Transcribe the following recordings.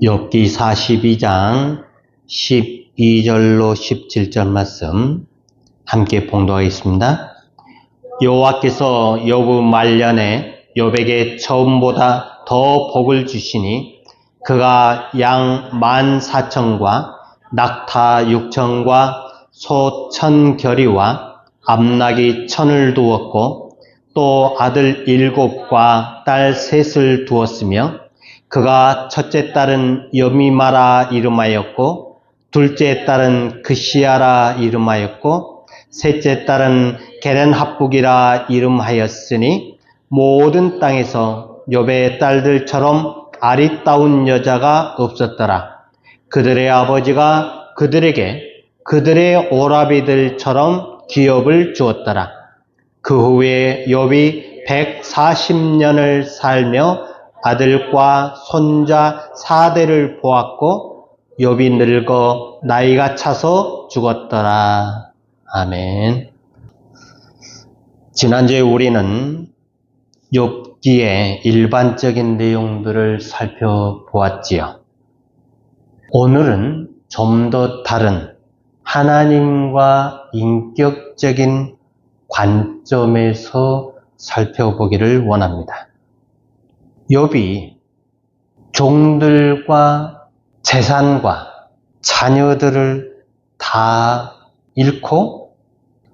욥기 42장 12절로 17절 말씀 함께 봉독하겠습니다. 여호와께서 욥의 말년에 욥에게 처음보다 더 복을 주시니 그가 양 14,000과 낙타 6,000과 소 1,000겨리와 암나귀 1,000을 두었고 또 아들 7과 딸 3을 두었으며 그가 첫째 딸은 여미마라 이름하였고 둘째 딸은 그시아라 이름하였고 셋째 딸은 게렌합북이라 이름하였으니 모든 땅에서 욥의 딸들처럼 아리따운 여자가 없었더라. 그들의 아버지가 그들에게 그들의 오라비들처럼 기업을 주었더라. 그 후에 욥이 140년을 살며 아들과 손자 4대를 보았고 욥이 늙어 나이가 차서 죽었더라. 아멘. 지난주에 우리는 욥기의 일반적인 내용들을 살펴보았지요. 오늘은 좀 더 다른 하나님과 인격적인 관점에서 살펴보기를 원합니다. 욥이 종들과 재산과 자녀들을 다 잃고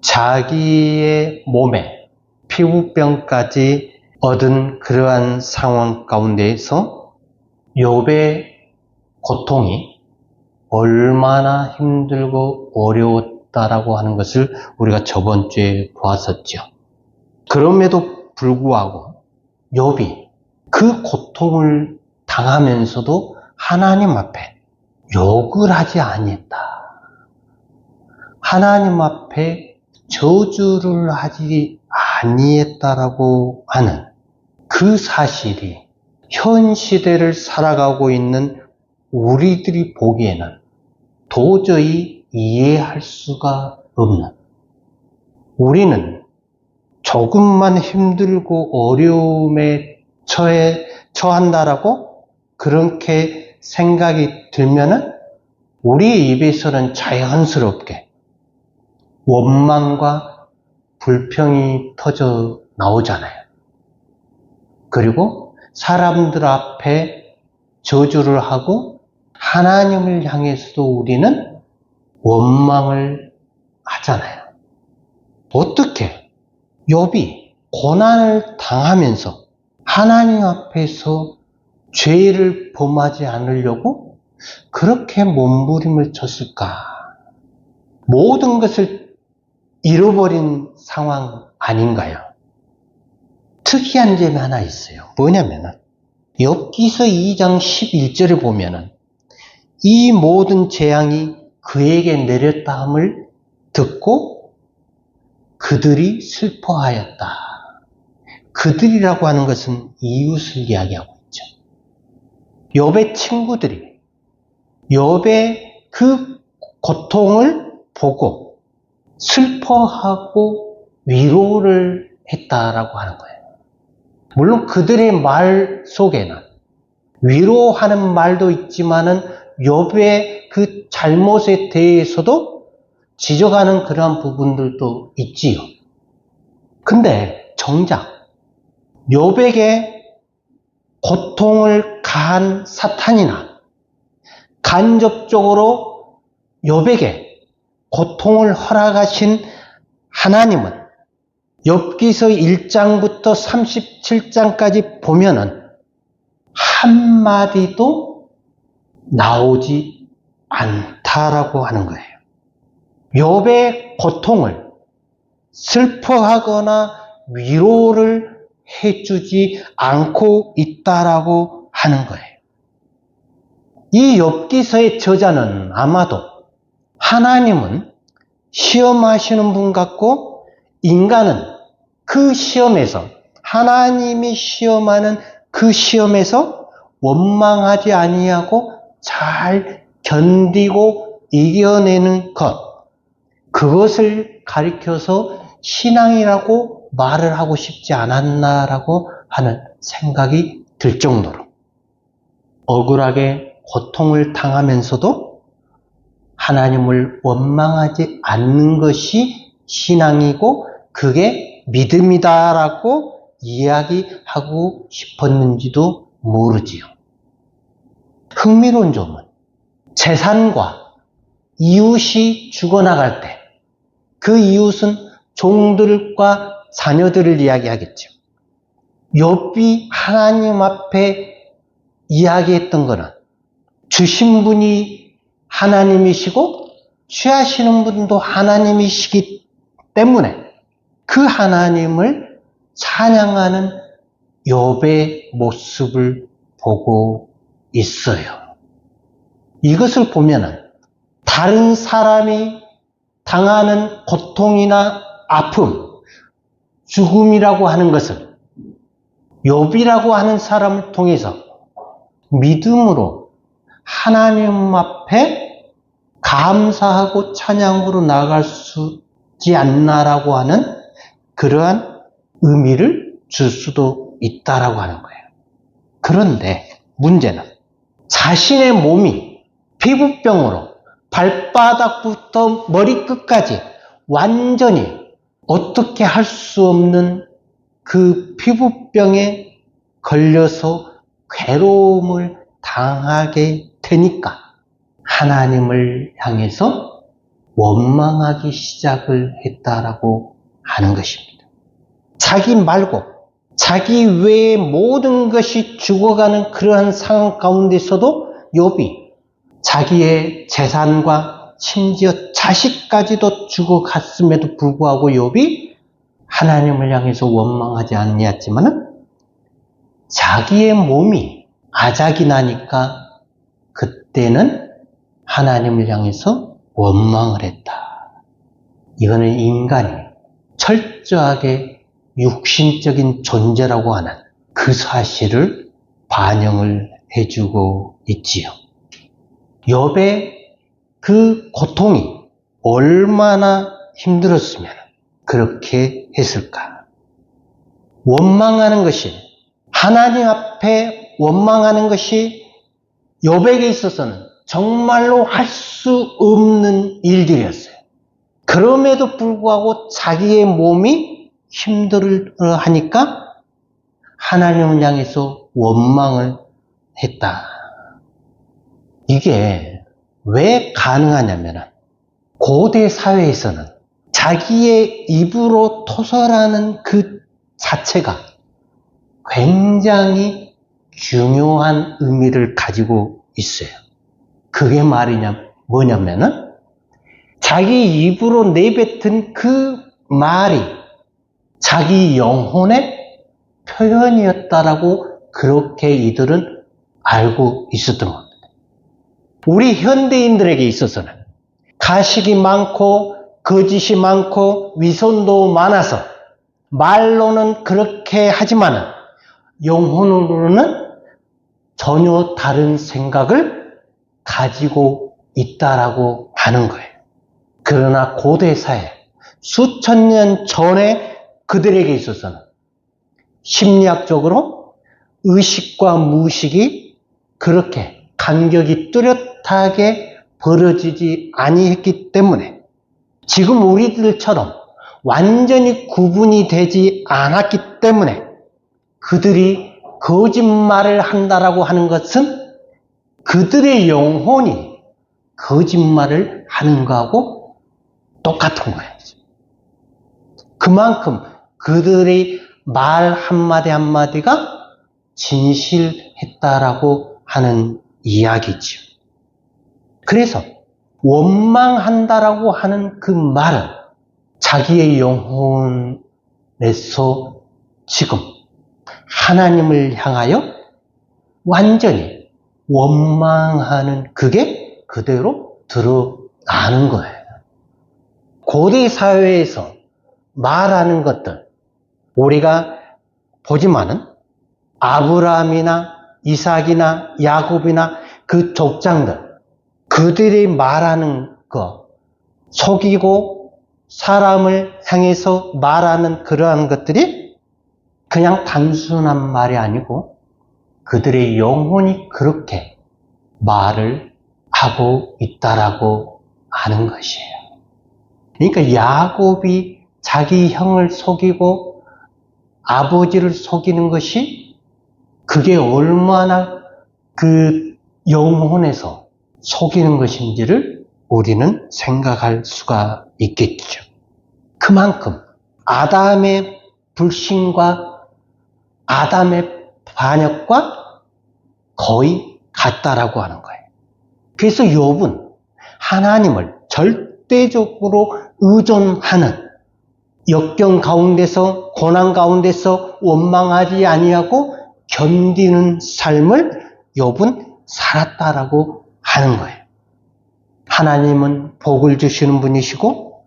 자기의 몸에 피부병까지 얻은 그러한 상황 가운데에서 욥의 고통이 얼마나 힘들고 어려웠다라고 하는 것을 우리가 저번 주에 보았었죠. 그럼에도 불구하고 욥이 그 고통을 당하면서도 하나님 앞에 욕을 하지 아니했다. 하나님 앞에 저주를 하지 아니했다라고 하는 그 사실이 현 시대를 살아가고 있는 우리들이 보기에는 도저히 이해할 수가 없는, 우리는 조금만 힘들고 어려움에 처한다라고 그렇게 생각이 들면은 우리의 입에서는 자연스럽게 원망과 불평이 터져 나오잖아요. 그리고 사람들 앞에 저주를 하고 하나님을 향해서도 우리는 원망을 하잖아요. 어떻게 욥이 고난을 당하면서 하나님 앞에서 죄를 범하지 않으려고 그렇게 몸부림을 쳤을까? 모든 것을 잃어버린 상황 아닌가요? 특이한 점이 하나 있어요. 뭐냐면은 욥기서 2장 11절에 보면은 이 모든 재앙이 그에게 내렸다함을 듣고 그들이 슬퍼하였다. 그들이라고 하는 것은 이웃을 이야기하고 있죠. 욥의 친구들이 욥의 그 고통을 보고 슬퍼하고 위로를 했다라고 하는 거예요. 물론 그들의 말 속에는 위로하는 말도 있지만은 욥의 그 잘못에 대해서도 지적하는 그러한 부분들도 있지요. 근데 정작 욥에게 고통을 가한 사탄이나 간접적으로 욥에게 고통을 허락하신 하나님은 욥기서 1장부터 37장까지 보면은 한마디도 나오지 않다라고 하는 거예요. 욥의 고통을 슬퍼하거나 위로를 해주지 않고 있다라고 하는 거예요. 이 욥기서의 저자는 아마도 하나님은 시험하시는 분 같고 인간은 그 시험에서, 하나님이 시험하는 그 시험에서 원망하지 아니하고 잘 견디고 이겨내는 것, 그것을 가리켜서 신앙이라고 말을 하고 싶지 않았나라고 하는 생각이 들 정도로 억울하게 고통을 당하면서도 하나님을 원망하지 않는 것이 신앙이고 그게 믿음이다라고 이야기하고 싶었는지도 모르지요. 흥미로운 점은 재산과 이웃이 죽어나갈 때 그 이웃은 종들과 자녀들을 이야기하겠죠. 욥이 하나님 앞에 이야기했던 것은 주신 분이 하나님이시고 취하시는 분도 하나님이시기 때문에 그 하나님을 찬양하는 욥의 모습을 보고 있어요. 이것을 보면은 다른 사람이 당하는 고통이나 아픔, 죽음이라고 하는 것을 욥이라고 하는 사람을 통해서 믿음으로 하나님 앞에 감사하고 찬양으로 나아갈 수 있지 않나라고 하는 그러한 의미를 줄 수도 있다라고 하는 거예요. 그런데 문제는 자신의 몸이 피부병으로 발바닥부터 머리끝까지 완전히 어떻게 할 수 없는 그 피부병에 걸려서 괴로움을 당하게 되니까 하나님을 향해서 원망하기 시작을 했다라고 하는 것입니다. 자기 말고 자기 외의 모든 것이 죽어가는 그러한 상황 가운데서도 욥이 자기의 재산과 심지어 자식까지도 죽어갔음에도 불구하고 욥이 하나님을 향해서 원망하지 아니했지만 자기의 몸이 아작이 나니까 그때는 하나님을 향해서 원망을 했다. 이거는 인간이 철저하게 육신적인 존재라고 하는 그 사실을 반영을 해주고 있지요. 욥의 그 고통이 얼마나 힘들었으면 그렇게 했을까? 원망하는 것이, 하나님 앞에 원망하는 것이 욥에게 있어서는 정말로 할 수 없는 일들이었어요. 그럼에도 불구하고 자기의 몸이 힘들어하니까 하나님을 향해서 원망을 했다. 이게 왜 가능하냐면 고대 사회에서는 자기의 입으로 토설하는 그 자체가 굉장히 중요한 의미를 가지고 있어요. 그게 뭐냐면은 자기 입으로 내뱉은 그 말이 자기 영혼의 표현이었다라고 그렇게 이들은 알고 있었던 겁니다. 우리 현대인들에게 있어서는 가식이 많고 거짓이 많고 위선도 많아서 말로는 그렇게 하지만 영혼으로는 전혀 다른 생각을 가지고 있다라고 하는 거예요. 그러나 고대 사회 수천 년 전에 그들에게 있어서는 심리학적으로 의식과 무의식이 그렇게 간격이 뚜렷하게 벌어지지 아니했기 때문에 지금 우리들처럼 완전히 구분이 되지 않았기 때문에 그들이 거짓말을 한다라고 하는 것은 그들의 영혼이 거짓말을 하는 거하고 똑같은 거예요. 그만큼 그들의 말 한마디 한마디가 진실했다라고 하는 이야기죠. 그래서 원망한다라고 하는 그 말은 자기의 영혼에서 지금 하나님을 향하여 완전히 원망하는 그게 그대로 드러나는 거예요. 고대 사회에서 말하는 것들 우리가 보지만은 아브라함이나 이삭이나 야곱이나 그 족장들 그들이 말하는 거 속이고 사람을 향해서 말하는 그러한 것들이 그냥 단순한 말이 아니고 그들의 영혼이 그렇게 말을 하고 있다라고 하는 것이에요. 그러니까 야곱이 자기 형을 속이고 아버지를 속이는 것이 그게 얼마나 그 영혼에서 속이는 것인지를 우리는 생각할 수가 있겠죠. 그만큼 아담의 불신과 아담의 반역과 거의 같다라고 하는 거예요. 그래서 욥은 하나님을 절대적으로 의존하는 역경 가운데서 고난 가운데서 원망하지 아니하고 견디는 삶을 욥은 살았다라고 하는 거예요. 하나님은 복을 주시는 분이시고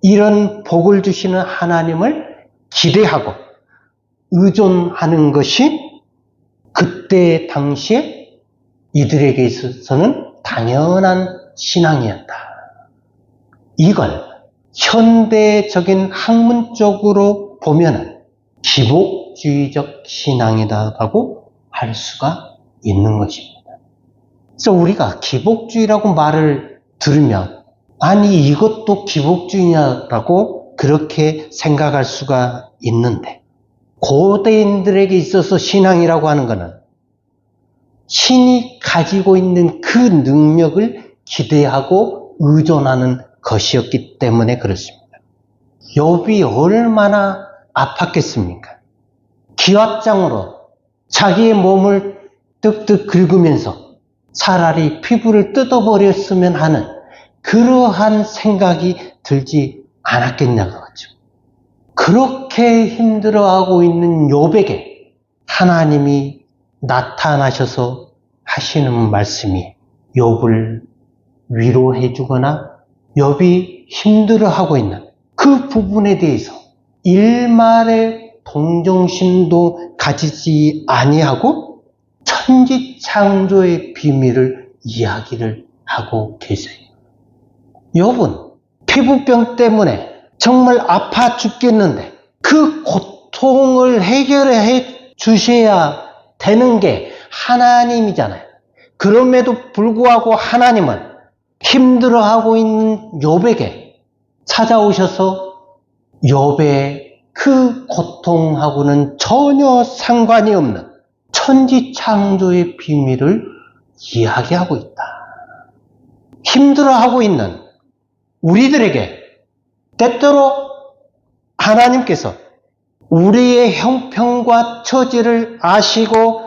이런 복을 주시는 하나님을 기대하고 의존하는 것이 그때 당시에 이들에게 있어서는 당연한 신앙이었다. 이걸 현대적인 학문적으로 보면 기복주의적 신앙이다라고 할 수가 있는 것입니다. 그래서 우리가 기복주의라고 말을 들으면 아니 이것도 기복주의냐라고 그렇게 생각할 수가 있는데 고대인들에게 있어서 신앙이라고 하는 것은 신이 가지고 있는 그 능력을 기대하고 의존하는 것이었기 때문에 그렇습니다. 욥이 얼마나 아팠겠습니까? 기왓장으로 자기의 몸을 뜩뜩 긁으면서 차라리 피부를 뜯어버렸으면 하는 그러한 생각이 들지 않았겠냐고 하죠. 그렇게 힘들어하고 있는 욥에게 하나님이 나타나셔서 하시는 말씀이 욥을 위로해 주거나 욥이 힘들어하고 있는 그 부분에 대해서 일말의 동정심도 가지지 아니하고 천지창조의 비밀을 이야기를 하고 계세요. 욥은 피부병 때문에 정말 아파 죽겠는데 그 고통을 해결해 주셔야 되는 게 하나님이잖아요. 그럼에도 불구하고 하나님은 힘들어하고 있는 욥에게 찾아오셔서 욥의 그 고통하고는 전혀 상관이 없는 천지창조의 비밀을 이야기하고 있다. 힘들어하고 있는 우리들에게 때때로 하나님께서 우리의 형편과 처지를 아시고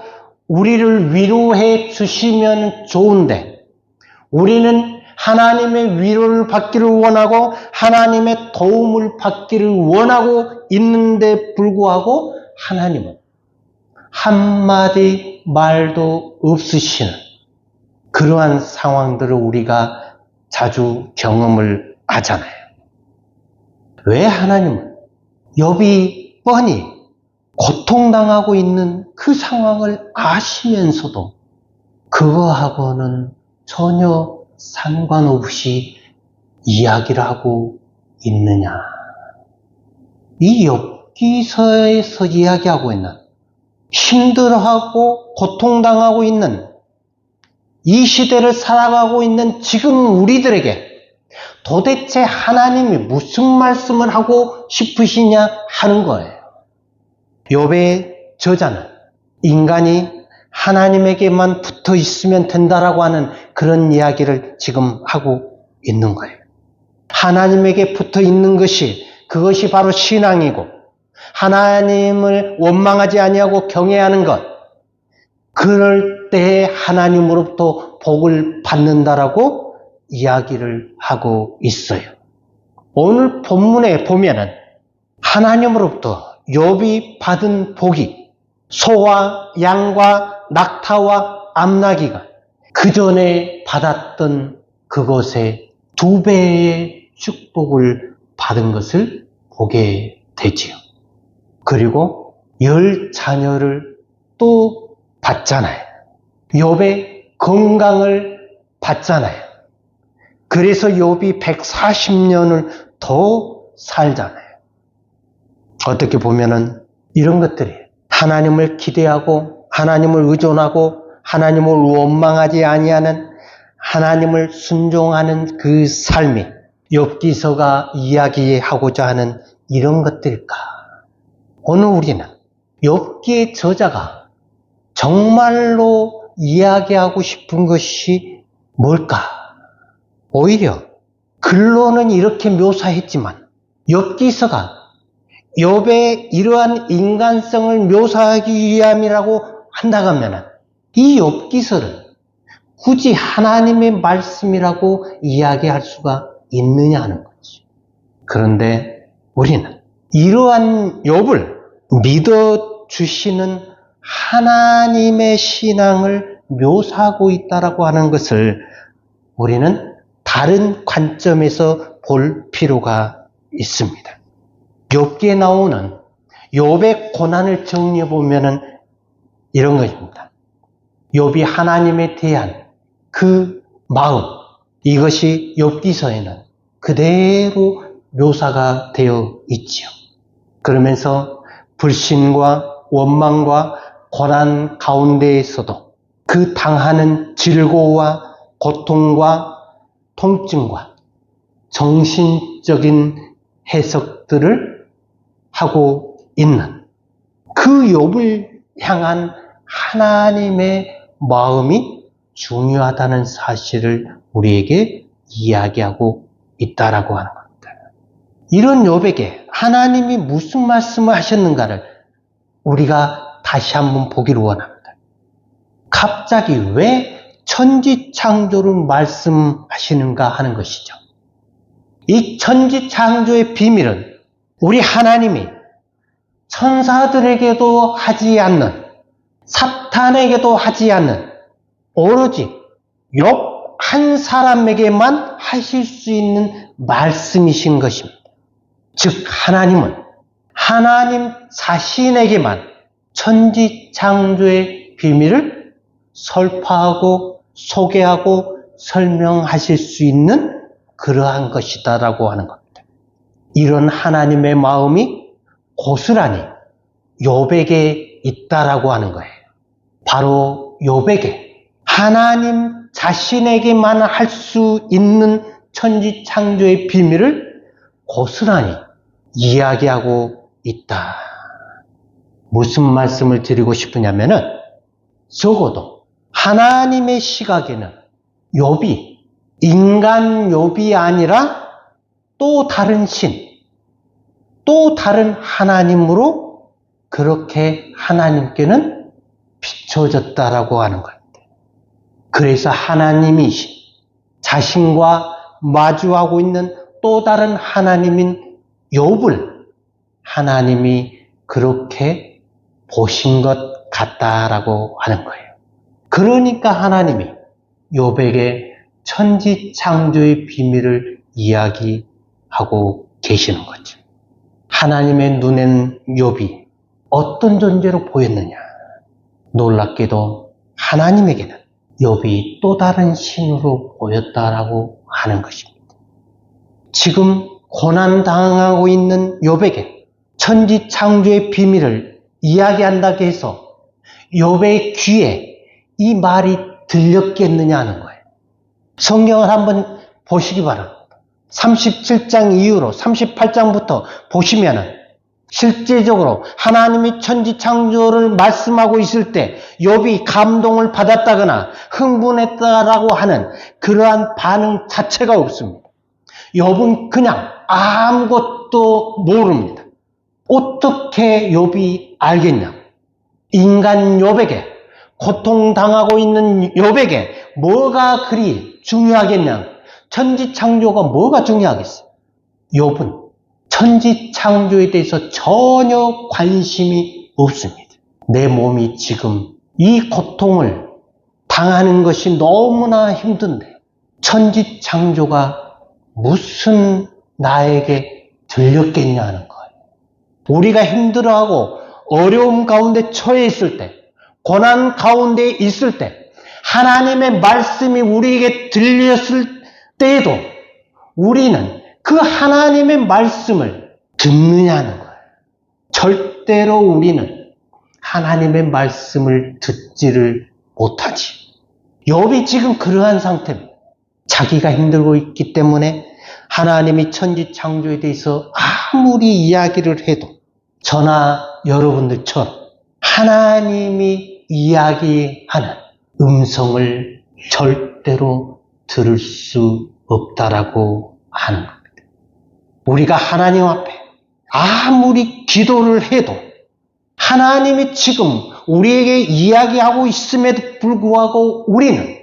우리를 위로해 주시면 좋은데 우리는 하나님의 위로를 받기를 원하고 하나님의 도움을 받기를 원하고 있는데 불구하고 하나님은 한마디 말도 없으시는 그러한 상황들을 우리가 자주 경험을 하잖아요. 왜 하나님은 욥이 뻔히 고통당하고 있는 그 상황을 아시면서도 그거하고는 전혀 상관없이 이야기를 하고 있느냐. 이 욥기서에서 이야기하고 있는 힘들어하고 고통당하고 있는 이 시대를 살아가고 있는 지금 우리들에게 도대체 하나님이 무슨 말씀을 하고 싶으시냐 하는 거예요. 욥의 저자는 인간이 하나님에게만 붙어 있으면 된다라고 하는 그런 이야기를 지금 하고 있는 거예요. 하나님에게 붙어 있는 것이 그것이 바로 신앙이고 하나님을 원망하지 아니하고 경외하는 것, 그럴 때 하나님으로부터 복을 받는다라고 이야기를 하고 있어요. 오늘 본문에 보면은 하나님으로부터 욥이 받은 복이 소와 양과 낙타와 암나귀가 그 전에 받았던 그것의 2배의 축복을 받은 것을 보게 되지요. 그리고 10자녀를 또 받잖아요. 욥의 건강을 받잖아요. 그래서 욥이 140년을 더 살잖아요. 어떻게 보면은 이런 것들이 하나님을 기대하고 하나님을 의존하고 하나님을 원망하지 아니하는 하나님을 순종하는 그 삶이 욥기서가 이야기하고자 하는 이런 것들일까? 오늘 우리는 욥기의 저자가 정말로 이야기하고 싶은 것이 뭘까? 오히려 글로는 이렇게 묘사했지만 욥기서가 욥의 이러한 인간성을 묘사하기 위함이라고 한다고 하면 이 욥기서를 굳이 하나님의 말씀이라고 이야기할 수가 있느냐 하는 거지. 그런데 우리는 이러한 욥을 믿어주시는 하나님의 신앙을 묘사하고 있다라고 하는 것을 우리는 다른 관점에서 볼 필요가 있습니다. 욥기에 나오는 욥의 고난을 정리해 보면은 이런 것입니다. 욥이 하나님에 대한 그 마음, 이것이 욥기서에는 그대로 묘사가 되어 있지요. 그러면서 불신과 원망과 고난 가운데에서도 그 당하는 질고와 고통과 통증과 정신적인 해석들을 하고 있는 그 욥을 향한 하나님의 마음이 중요하다는 사실을 우리에게 이야기하고 있다라고 하는 겁니다. 이런 욥에게 하나님이 무슨 말씀을 하셨는가를 우리가 다시 한번 보기를 원합니다. 갑자기 왜 천지창조를 말씀하시는가 하는 것이죠. 이 천지창조의 비밀은 우리 하나님이 천사들에게도 하지 않는, 사탄에게도 하지 않는, 오로지 욥 한 사람에게만 하실 수 있는 말씀이신 것입니다. 즉 하나님은 하나님 자신에게만 천지창조의 비밀을 설파하고 소개하고 설명하실 수 있는 그러한 것이다라고 하는 겁니다. 이런 하나님의 마음이 고스란히 욥에게 있다라고 하는 거예요. 바로 욥에게 하나님 자신에게만 할 수 있는 천지창조의 비밀을 고스란히 이야기하고 있다. 무슨 말씀을 드리고 싶으냐면은 적어도 하나님의 시각에는 욥이 인간 욥이 아니라 또 다른 신, 또 다른 하나님으로 그렇게 하나님께는 비춰졌다라고 하는 겁니다. 그래서 하나님이 자신과 마주하고 있는 또 다른 하나님인 욥을 하나님이 그렇게 보신 것 같다라고 하는 거예요. 그러니까 하나님이 욥에게 천지창조의 비밀을 이야기하고 계시는 거죠. 하나님의 눈엔 욥이 어떤 존재로 보였느냐? 놀랍게도 하나님에게는 욥이 또 다른 신으로 보였다라고 하는 것입니다. 지금 고난당하고 있는 욥에게 천지창조의 비밀을 이야기한다고 해서 욥의 귀에 이 말이 들렸겠느냐 하는 거예요. 성경을 한번 보시기 바랍니다. 37장 이후로 38장부터 보시면은 실제적으로 하나님이 천지창조를 말씀하고 있을 때 욥이 감동을 받았다거나 흥분했다라고 하는 그러한 반응 자체가 없습니다. 욥은 그냥 아무것도 모릅니다. 어떻게 욥이 알겠냐? 인간 욥에게, 고통당하고 있는 욥에게 뭐가 그리 중요하겠냐? 천지창조가 뭐가 중요하겠어요? 욥은 천지창조에 대해서 전혀 관심이 없습니다. 내 몸이 지금 이 고통을 당하는 것이 너무나 힘든데 천지창조가 무슨 나에게 들렸겠냐는 거예요. 우리가 힘들어하고 어려움 가운데 처해 있을 때, 고난 가운데 있을 때 하나님의 말씀이 우리에게 들렸을 때에도 우리는 그 하나님의 말씀을 듣느냐는 거예요. 절대로 우리는 하나님의 말씀을 듣지를 못하지. 욥이 지금 그러한 상태입니다. 자기가 힘들고 있기 때문에 하나님이 천지 창조에 대해서 아무리 이야기를 해도 저나 여러분들처럼 하나님이 이야기하는 음성을 절대로 들을 수 없다라고 하는 겁니다. 우리가 하나님 앞에 아무리 기도를 해도 하나님이 지금 우리에게 이야기하고 있음에도 불구하고 우리는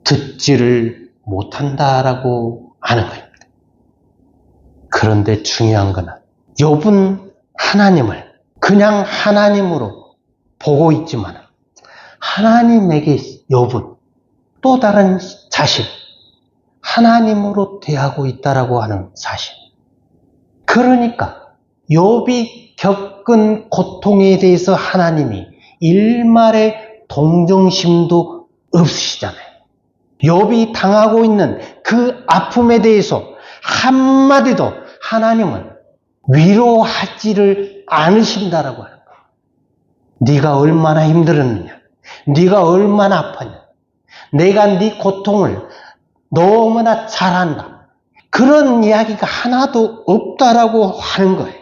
듣지를 못한다라고 하는 겁니다. 그런데 중요한 것은 욥은 하나님을 그냥 하나님으로 보고 있지만 하나님에게 욥은 또 다른 자신, 하나님으로 대하고 있다라고 하는 사실. 그러니까 욥이 겪은 고통에 대해서 하나님이 일말의 동정심도 없으시잖아요. 욥이 당하고 있는 그 아픔에 대해서 한마디도 하나님은 위로하지를 않으신다라고 하는 거예요. 네가 얼마나 힘들었느냐, 네가 얼마나 아팠냐, 내가 네 고통을 너무나 잘 안다. 그런 이야기가 하나도 없다라고 하는 거예요.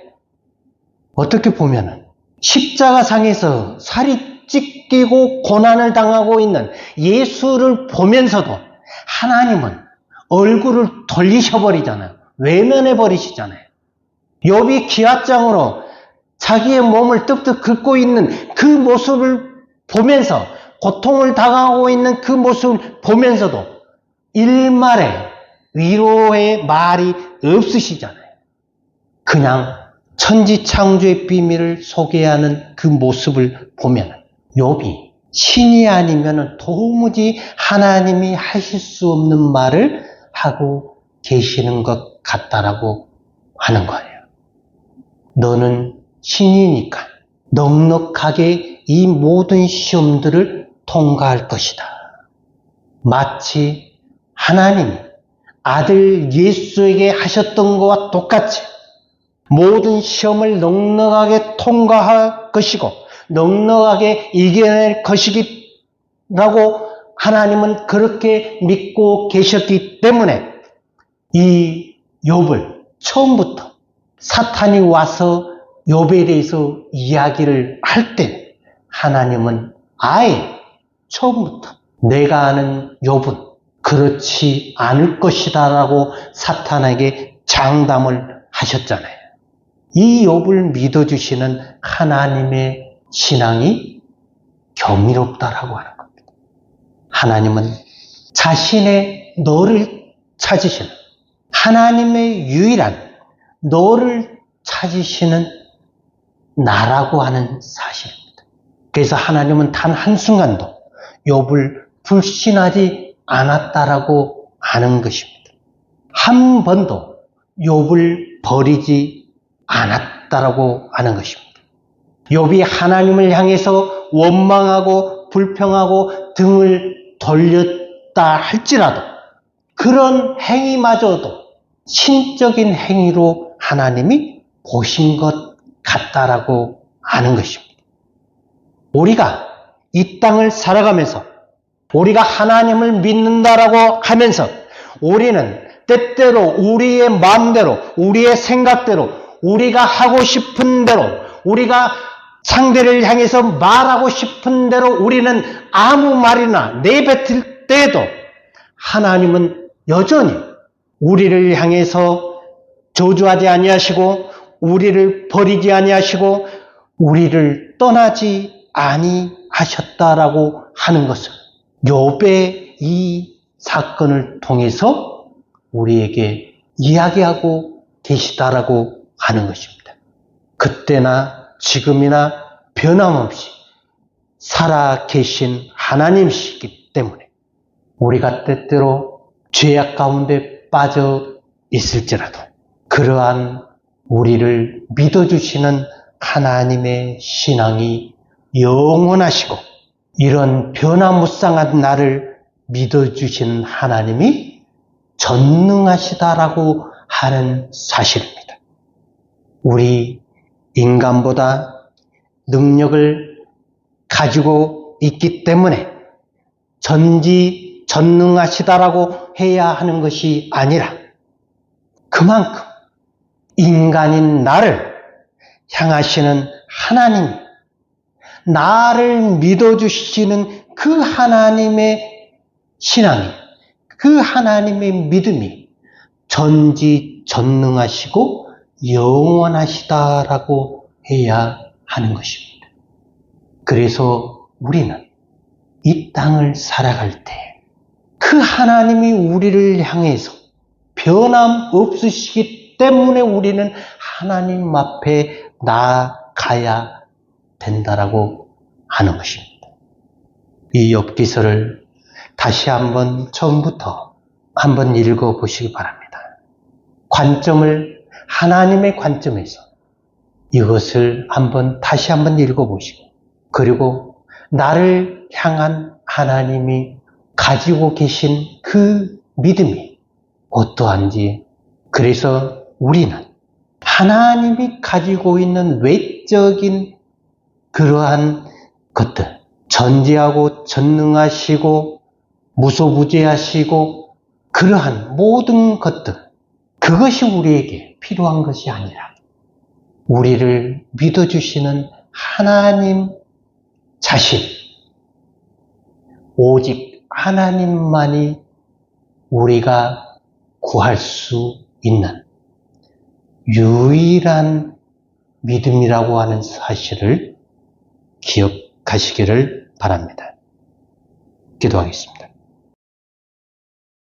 어떻게 보면은 십자가상에서 살이 찢기고 고난을 당하고 있는 예수를 보면서도 하나님은 얼굴을 돌리셔버리잖아요. 외면해버리시잖아요. 욥이 기왓장으로 자기의 몸을 뜩뜩 긁고 있는 그 모습을 보면서, 고통을 당하고 있는 그 모습을 보면서도 일말의 위로의 말이 없으시잖아요. 그냥 천지창조의 비밀을 소개하는 그 모습을 보면 욥이 신이 아니면 도무지 하나님이 하실 수 없는 말을 하고 계시는 것 같다라고 하는 거예요. 너는 신이니까 넉넉하게 이 모든 시험들을 통과할 것이다. 마치 하나님이 아들 예수에게 하셨던 것과 똑같이 모든 시험을 넉넉하게 통과할 것이고 넉넉하게 이겨낼 것이라고 하나님은 그렇게 믿고 계셨기 때문에 이 욥을 처음부터 사탄이 와서 욥에 대해서 이야기를 할 때 하나님은 아예 처음부터 내가 아는 욥은 그렇지 않을 것이다 라고 사탄에게 장담을 하셨잖아요. 이 욥을 믿어주시는 하나님의 신앙이 경이롭다라고 하는 겁니다. 하나님은 자신의 너를 찾으시는, 하나님의 유일한 너를 찾으시는 나라고 하는 사실입니다. 그래서 하나님은 단 한순간도 욥을 불신하지 않았다라고 하는 것입니다. 한 번도 욥을 버리지 않았다라고 하는 것입니다. 욥이 하나님을 향해서 원망하고 불평하고 등을 돌렸다 할지라도 그런 행위마저도 신적인 행위로 하나님이 보신 것 같다라고 하는 것입니다. 우리가 이 땅을 살아가면서 우리가 하나님을 믿는다라고 하면서 우리는 때때로 우리의 마음대로, 우리의 생각대로, 우리가 하고 싶은 대로, 우리가 상대를 향해서 말하고 싶은 대로 우리는 아무 말이나 내뱉을 때에도 하나님은 여전히 우리를 향해서 저주하지 아니하시고 우리를 버리지 아니하시고 우리를 떠나지 아니하셨다라고 하는 것을 욥의 이 사건을 통해서 우리에게 이야기하고 계시다라고 하는 것입니다. 그때나 지금이나 변함없이 살아 계신 하나님이시기 때문에 우리가 때때로 죄악 가운데 빠져 있을지라도 그러한 우리를 믿어주시는 하나님의 신앙이 영원하시고 이런 변화무쌍한 나를 믿어주시는 하나님이 전능하시다라고 하는 사실입니다. 우리 인간보다 능력을 가지고 있기 때문에 전지전능하시다라고 해야 하는 것이 아니라 그만큼 인간인 나를 향하시는 하나님, 나를 믿어주시는 그 하나님의 신앙이, 그 하나님의 믿음이 전지전능하시고 영원하시다라고 해야 하는 것입니다. 그래서 우리는 이 땅을 살아갈 때 그 하나님이 우리를 향해서 변함없으시기 때문에 우리는 하나님 앞에 나아가야 된다라고 하는 것입니다. 이 욥기서를 다시 한번 처음부터 한번 읽어보시기 바랍니다. 하나님의 관점에서 이것을 다시 한번 읽어보시고, 그리고 나를 향한 하나님이 가지고 계신 그 믿음이 어떠한지, 그래서 우리는 하나님이 가지고 있는 외적인 그러한 것들, 전지하고 전능하시고 무소부재하시고 그러한 모든 것들, 그것이 우리에게 필요한 것이 아니라 우리를 믿어주시는 하나님 자신, 오직 하나님만이 우리가 구할 수 있는 유일한 믿음이라고 하는 사실을 기억하시기를 바랍니다. 기도하겠습니다.